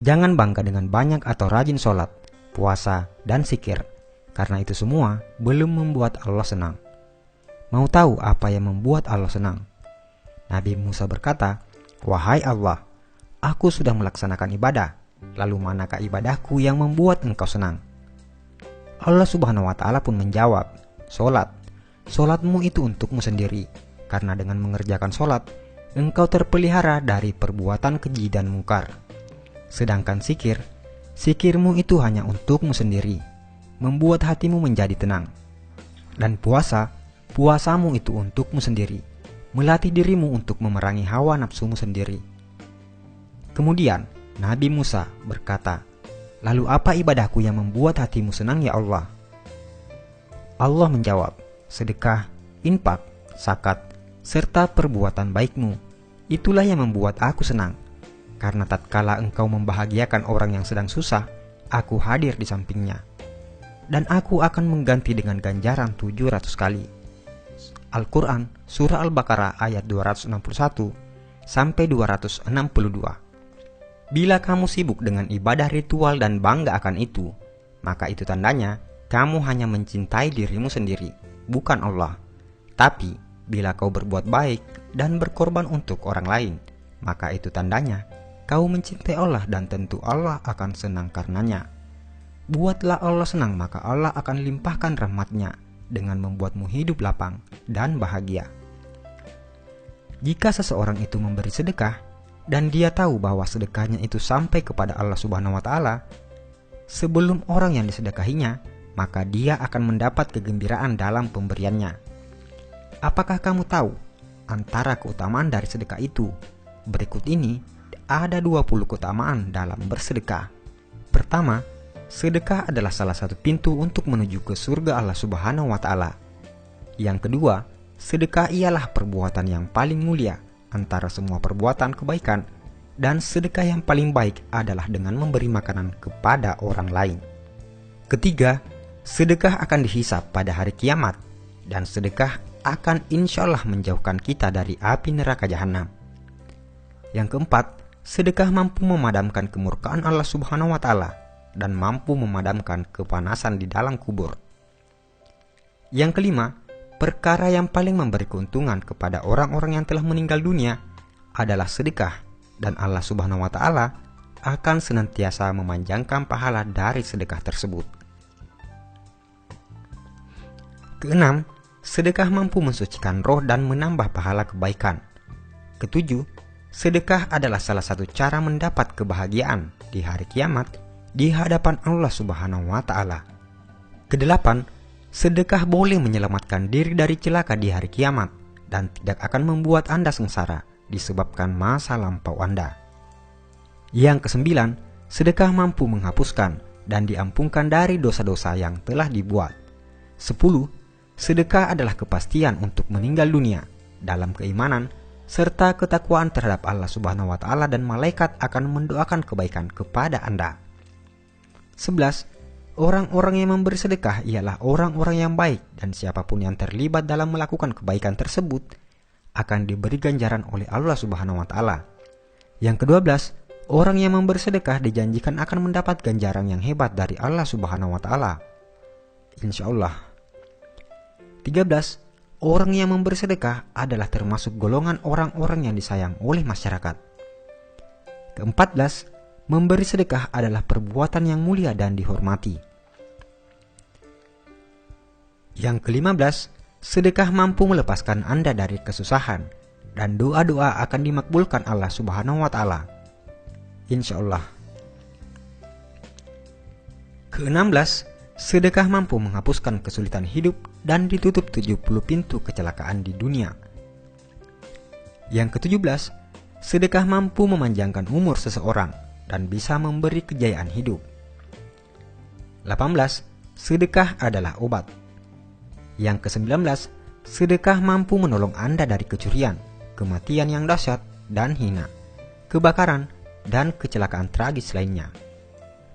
Jangan bangga dengan banyak atau rajin sholat, puasa, dan zikir, karena itu semua belum membuat Allah senang. Mau tahu apa yang membuat Allah senang? Nabi Musa berkata, "Wahai Allah, aku sudah melaksanakan ibadah, lalu manakah ibadahku yang membuat engkau senang?" Allah Subhanahu wa Ta'ala pun menjawab, "Sholat. Sholatmu itu untukmu sendiri, karena dengan mengerjakan sholat, engkau terpelihara dari perbuatan keji dan mungkar. Sedangkan zikir, zikirmu itu hanya untukmu sendiri, membuat hatimu menjadi tenang. Dan puasa, puasamu itu untukmu sendiri, melatih dirimu untuk memerangi hawa nafsumu sendiri." Kemudian Nabi Musa berkata, "Lalu apa ibadahku yang membuat hatimu senang ya Allah?" Allah menjawab, "Sedekah, infak, zakat, serta perbuatan baikmu. Itulah yang membuat aku senang. Karena tatkala engkau membahagiakan orang yang sedang susah, aku hadir di sampingnya. Dan aku akan mengganti dengan ganjaran 700 kali." Al-Quran, Surah Al-Baqarah ayat 261 sampai 262. Bila kamu sibuk dengan ibadah ritual dan bangga akan itu, maka itu tandanya kamu hanya mencintai dirimu sendiri, bukan Allah. Tapi bila kau berbuat baik dan berkorban untuk orang lain, maka itu tandanya kau mencintai Allah dan tentu Allah akan senang karenanya. Buatlah Allah senang, maka Allah akan limpahkan rahmat-Nya dengan membuatmu hidup lapang dan bahagia. Jika seseorang itu memberi sedekah dan dia tahu bahwa sedekahnya itu sampai kepada Allah Subhanahu wa Ta'ala sebelum orang yang disedekahinya, maka dia akan mendapat kegembiraan dalam pemberiannya. Apakah kamu tahu antara keutamaan dari sedekah itu? Berikut ini ada 20 keutamaan dalam bersedekah. Pertama, sedekah adalah salah satu pintu untuk menuju ke surga Allah Subhanahu wa Ta'ala. Yang kedua, sedekah ialah perbuatan yang paling mulia antara semua perbuatan kebaikan, dan sedekah yang paling baik adalah dengan memberi makanan kepada orang lain. Ketiga, sedekah akan dihisap pada hari kiamat, dan sedekah akan insya Allah menjauhkan kita dari api neraka jahanam. Yang keempat, sedekah mampu memadamkan kemurkaan Allah Subhanahu wa Ta'ala dan mampu memadamkan kepanasan di dalam kubur. Yang kelima, perkara yang paling memberi keuntungan kepada orang-orang yang telah meninggal dunia adalah sedekah, dan Allah Subhanahu wa Ta'ala akan senantiasa memanjangkan pahala dari sedekah tersebut. Keenam, sedekah mampu mensucikan roh dan menambah pahala kebaikan. Ketujuh, sedekah adalah salah satu cara mendapat kebahagiaan di hari kiamat di hadapan Allah Subhanahu wa Ta'ala. Kedelapan, sedekah boleh menyelamatkan diri dari celaka di hari kiamat dan tidak akan membuat Anda sengsara disebabkan masa lampau Anda. Yang kesembilan, sedekah mampu menghapuskan dan diampunkan dari dosa-dosa yang telah dibuat. 10. Sedekah adalah kepastian untuk meninggal dunia dalam keimanan serta ketakwaan terhadap Allah Subhanahu wa Ta'ala, dan malaikat akan mendoakan kebaikan kepada Anda. 11. Orang-orang yang memberi sedekah ialah orang-orang yang baik, dan siapapun yang terlibat dalam melakukan kebaikan tersebut akan diberi ganjaran oleh Allah Subhanahu wa Ta'ala. Yang ke-12, orang yang memberi sedekah dijanjikan akan mendapat ganjaran yang hebat dari Allah Subhanahu wa Ta'ala, insya Allah. 13. Orang yang memberi sedekah adalah termasuk golongan orang-orang yang disayang oleh masyarakat. Ke-14, memberi sedekah adalah perbuatan yang mulia dan dihormati. Yang ke-15, sedekah mampu melepaskan Anda dari kesusahan, dan doa-doa akan dimakbulkan Allah Subhanahu wa Ta'ala, insya Allah. Ke-16, sedekah mampu menghapuskan kesulitan hidup dan ditutup 70 pintu kecelakaan di dunia. Yang ke-17, sedekah mampu memanjangkan umur seseorang dan bisa memberi kejayaan hidup. 18. Sedekah adalah obat. Yang ke-19, sedekah mampu menolong Anda dari kecurian, kematian yang dahsyat dan hina, kebakaran, dan kecelakaan tragis lainnya.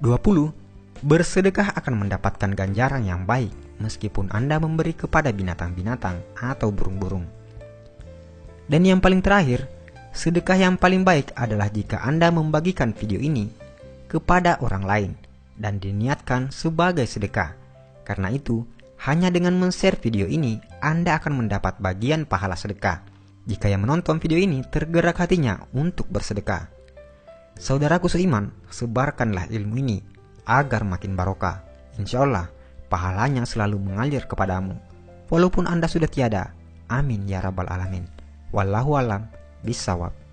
20. Bersedekah akan mendapatkan ganjaran yang baik meskipun Anda memberi kepada binatang-binatang atau burung-burung. Dan yang paling terakhir, sedekah yang paling baik adalah jika Anda membagikan video ini kepada orang lain dan diniatkan sebagai sedekah. Karena itu, hanya dengan men-share video ini, Anda akan mendapat bagian pahala sedekah jika yang menonton video ini tergerak hatinya untuk bersedekah. Saudaraku seiman, sebarkanlah ilmu ini agar makin barokah. Insya Allah, pahalanya selalu mengalir kepadamu, walaupun Anda sudah tiada. Amin ya rabbal alamin. Wallahu alam bisawab.